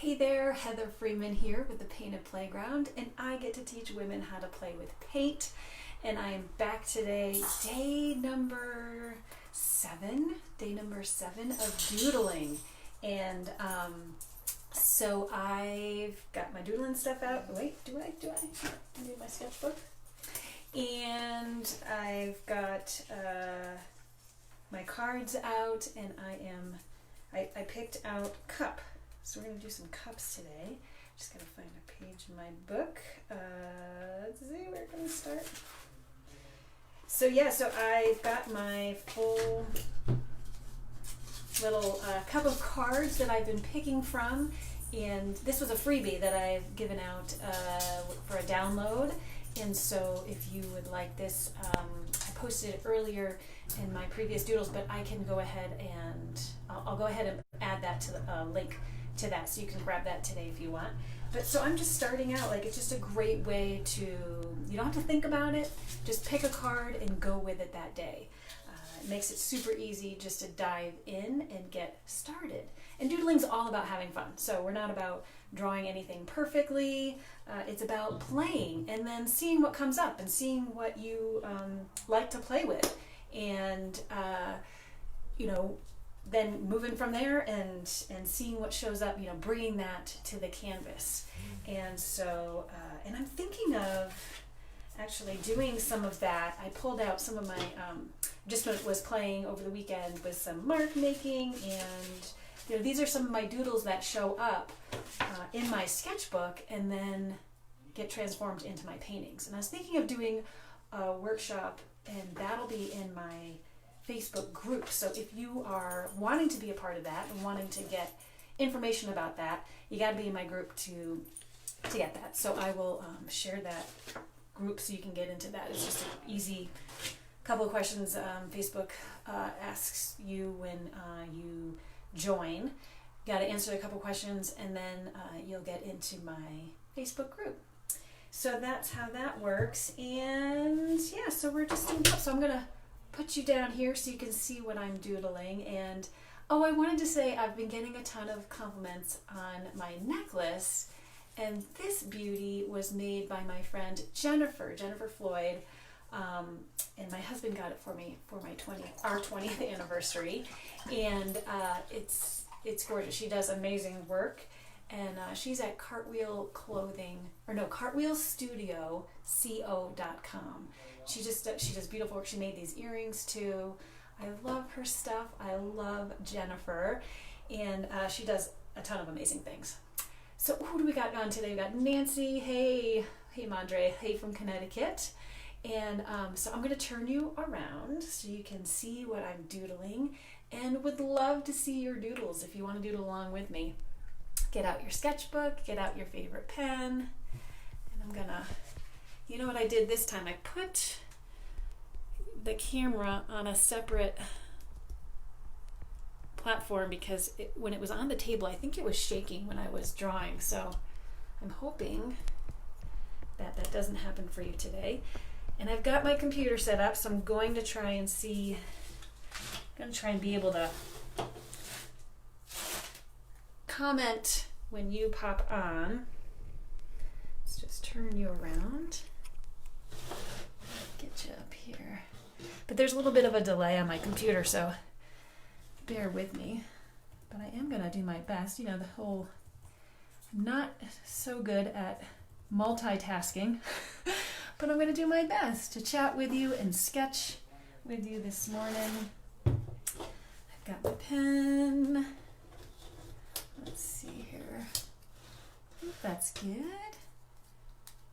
Hey there, Heather Freeman here with the Painted Playground, and I get to teach women how to play with paint. And I am back today, day number seven of doodling. And so I've got my doodling stuff out. Wait, do I need my sketchbook? And I've got my cards out, and I picked out cup. So we're going to do some cups today. Just got to find a page in my book. Let's see, where we're going to start. So yeah, so I've got my full little cup of cards that I've been picking from. And this was a freebie that I've given out for a download. And so if you would like this, I posted it earlier in my previous doodles, but I can go ahead and I'll go ahead and add that to the link to that, so you can grab that today if you want. But so I'm just starting out, like, it's just a great way to, you don't have to think about it, just pick a card and go with it that day. It makes it super easy just to dive in and get started. And doodling's all about having fun, so we're not about drawing anything perfectly. It's about playing and then seeing what comes up and seeing what you like to play with, and then moving from there and seeing what shows up, bringing that to the canvas. And so, and I'm thinking of actually doing some of that. I pulled out some of my, just was playing over the weekend with some mark making, and these are some of my doodles that show up in my sketchbook and then get transformed into my paintings. And I was thinking of doing a workshop, and that'll be in my Facebook group. So if you are wanting to be a part of that and wanting to get information about that, you got to be in my group to get that. So I will share that group so you can get into that. It's just an easy couple of questions Facebook asks you when you join. Got to answer a couple questions, and then you'll get into my Facebook group. So that's how that works. And yeah, so we're just doing that. So I'm gonna put you down here so you can see what I'm doodling. And I wanted to say I've been getting a ton of compliments on my necklace, and this beauty was made by my friend Jennifer Floyd, and my husband got it for me for our 20th anniversary, and it's gorgeous. She does amazing work, and she's at cartwheelstudio.com. She does beautiful work. She made these earrings too. I love her stuff. I love Jennifer, and she does a ton of amazing things. So who do we got on today? We got Nancy. Hey Madre. Hey from Connecticut. And so I'm going to turn you around so you can see what I'm doodling, and would love to see your doodles. If you want to doodle along with me, get out your sketchbook, get out your favorite pen, and I'm gonna, you know what I did this time? I put the camera on a separate platform because when it was on the table, I think it was shaking when I was drawing. So I'm hoping that doesn't happen for you today. And I've got my computer set up, so I'm going to try and be able to comment when you pop on. Let's just turn you around. Get you up here. But there's a little bit of a delay on my computer, so bear with me. But I am going to do my best. I'm not so good at multitasking, but I'm going to do my best to chat with you and sketch with you this morning. I've got my pen. Let's see here. I think that's good.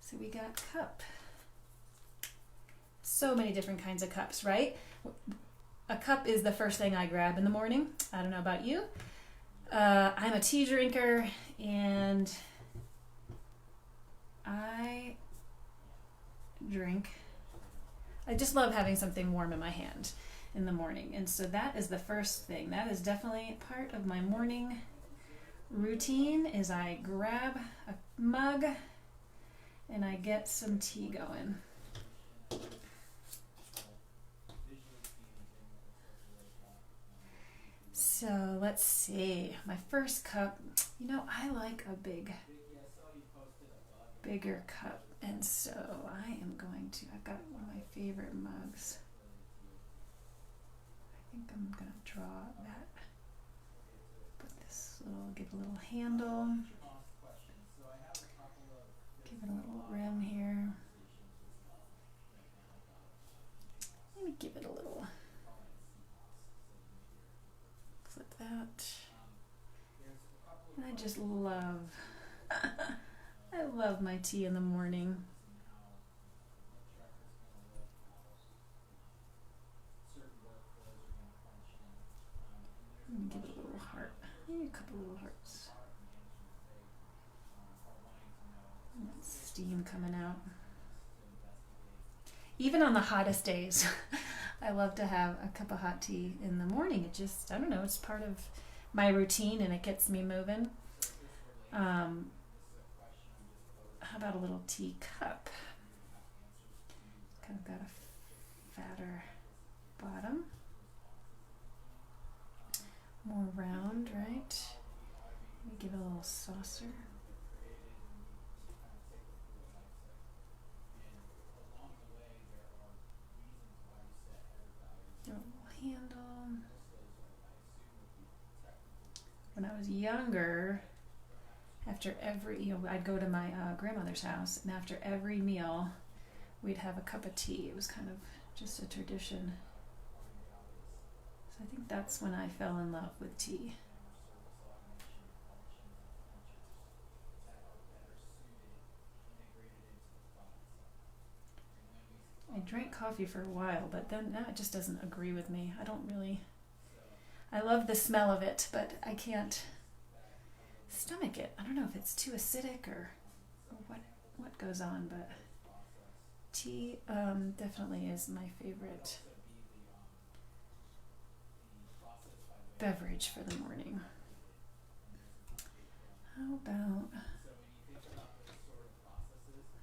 So we got cup. So many different kinds of cups, right? A cup is the first thing I grab in the morning. I don't know about you. I'm a tea drinker, and I just love having something warm in my hand in the morning. And so that is the first thing. That is definitely part of my morning routine, is I grab a mug and I get some tea going. So let's see. My first cup, you know, I like a bigger cup. And so I am going to, I've got one of my favorite mugs. I think I'm going to draw that. Put this little, give it a little handle. Give it a little rim here. Maybe give it a little, flip that. And I just love, I love my tea in the morning. Give it a little heart, maybe a couple little hearts. And that steam coming out. Even on the hottest days, I love to have a cup of hot tea in the morning. It just, I don't know, it's part of my routine and it gets me moving. How about a little teacup? Kind of got a fatter bottom. More round, right? Let me give it a little saucer. Do a little handle. When I was younger, after every, I'd go to my grandmother's house, and after every meal, we'd have a cup of tea. It was kind of just a tradition. So I think that's when I fell in love with tea. I drank coffee for a while, but then it just doesn't agree with me. I love the smell of it, but I can't stomach it. I don't know if it's too acidic or what goes on, but tea definitely is my favorite beverage for the morning. How about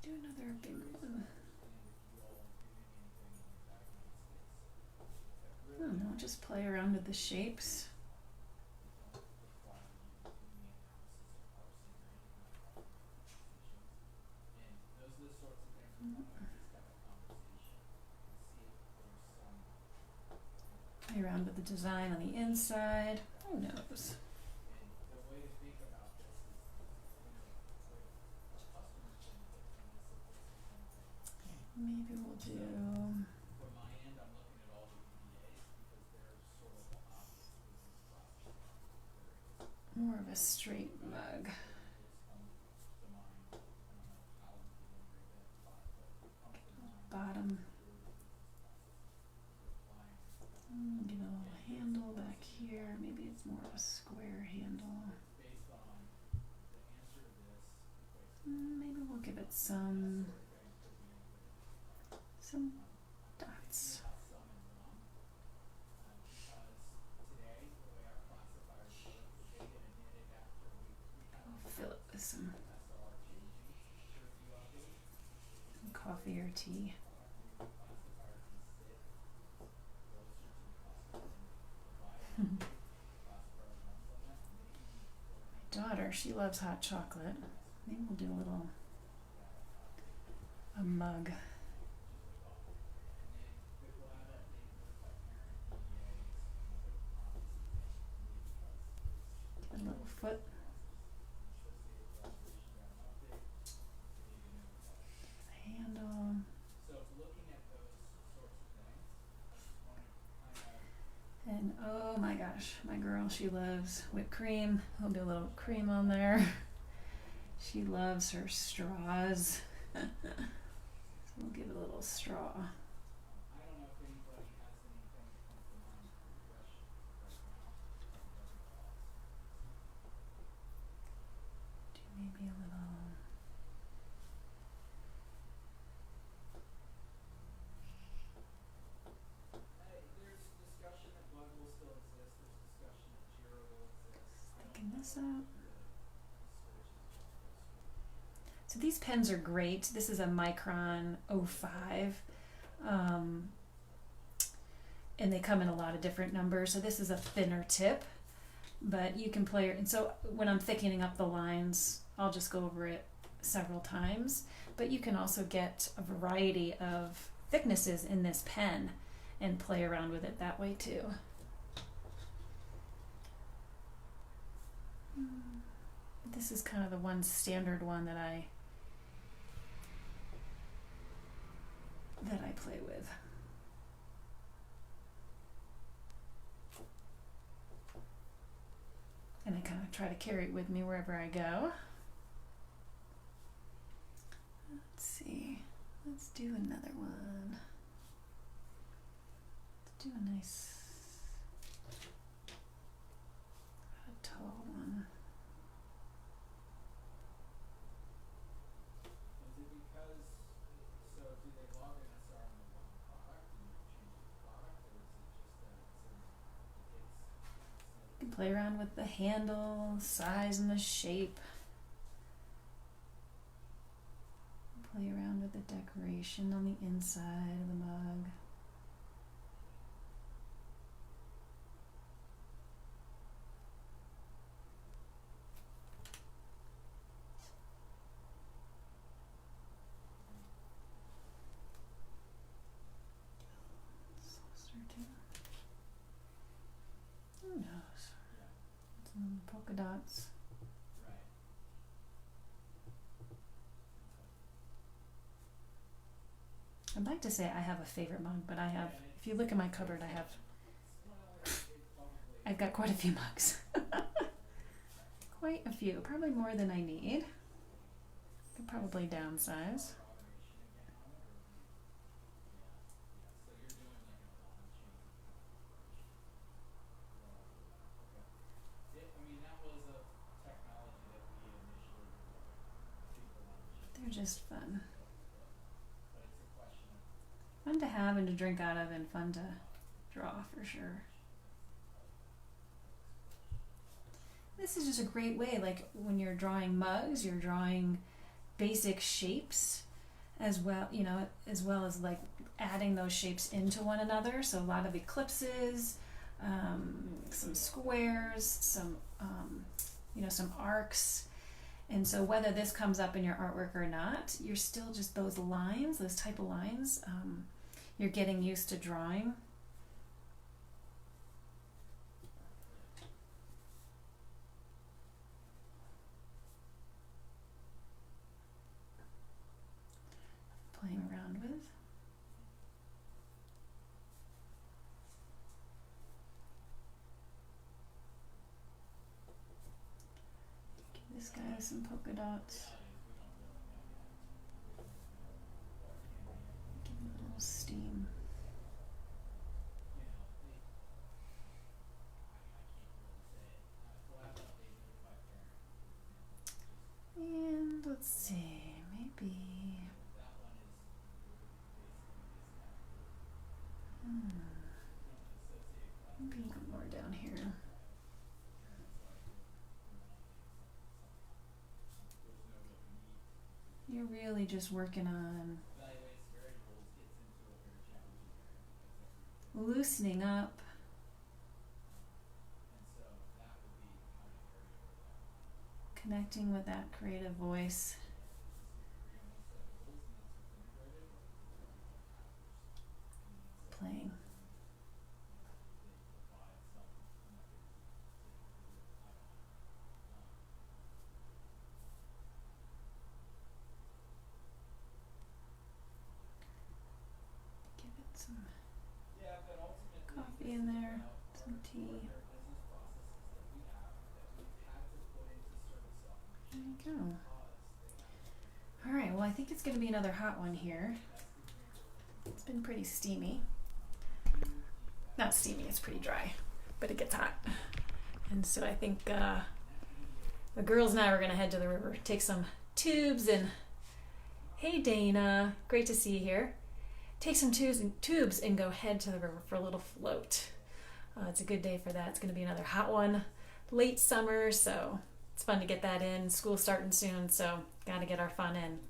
do another big one? I don't know, just play around with the shapes. Play around with the design on the inside. Who knows? Maybe we'll do more of a straight mug. Bottom. Give it a little handle back here. Maybe it's more of a square handle. Maybe we'll give it some dots. I'll fill it with some coffee or tea. My daughter, she loves hot chocolate. Maybe we'll do a mug. Give it a little foot. Handle. And oh my gosh, my girl, she loves whipped cream. I'll do a little cream on there. She loves her straws. So we'll give it a little straw. Do maybe a little. This up. So these pens are great. This is a Micron 05, and they come in a lot of different numbers. So this is a thinner tip, but you can play, and so when I'm thickening up the lines, I'll just go over it several times, but you can also get a variety of thicknesses in this pen and play around with it that way too. This is kind of the one standard one that I play with. And I kind of try to carry it with me wherever I go. Let's see. Let's do another one. Let's do a nice tall one. Is it because, so do they log an SR on the one product and you change the product, or is it just that You can play around with the handle, size, and the shape. Play around with the decoration on the inside of the mug. Who knows? Some polka dots. I'd like to say I have a favorite mug, but I have, if you look in my cupboard, I've got quite a few mugs. Quite a few, probably more than I need. Could probably downsize. They're just fun. Fun to have and to drink out of, and fun to draw for sure. This is just a great way, like when you're drawing mugs, you're drawing basic shapes as well, you know, as well as like adding those shapes into one another. So a lot of ellipses, some squares, some, you know, some arcs. And so whether this comes up in your artwork or not, you're still just those lines, those type of lines, you're getting used to drawing. Playing around with. Give this guy some polka dots. Give him a little steam. And let's see, maybe. Maybe one more down here. You're really just working on loosening up, connecting with that creative voice, playing. Give it some coffee in there, some tea. There you go. All right, well, I think it's going to be another hot one here. It's been pretty steamy. Not steamy, it's pretty dry, but it gets hot. And so I think the girls and I were going to head to the river, take some tubes, and hey Dana, great to see you here. Take some tubes and go head to the river for a little float. It's a good day for that. It's going to be another hot one, late summer, so it's fun to get that in. School's starting soon, so got to get our fun in.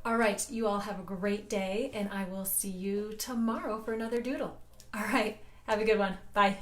All right, you all have a great day, and I will see you tomorrow for another doodle. All right, have a good one. Bye.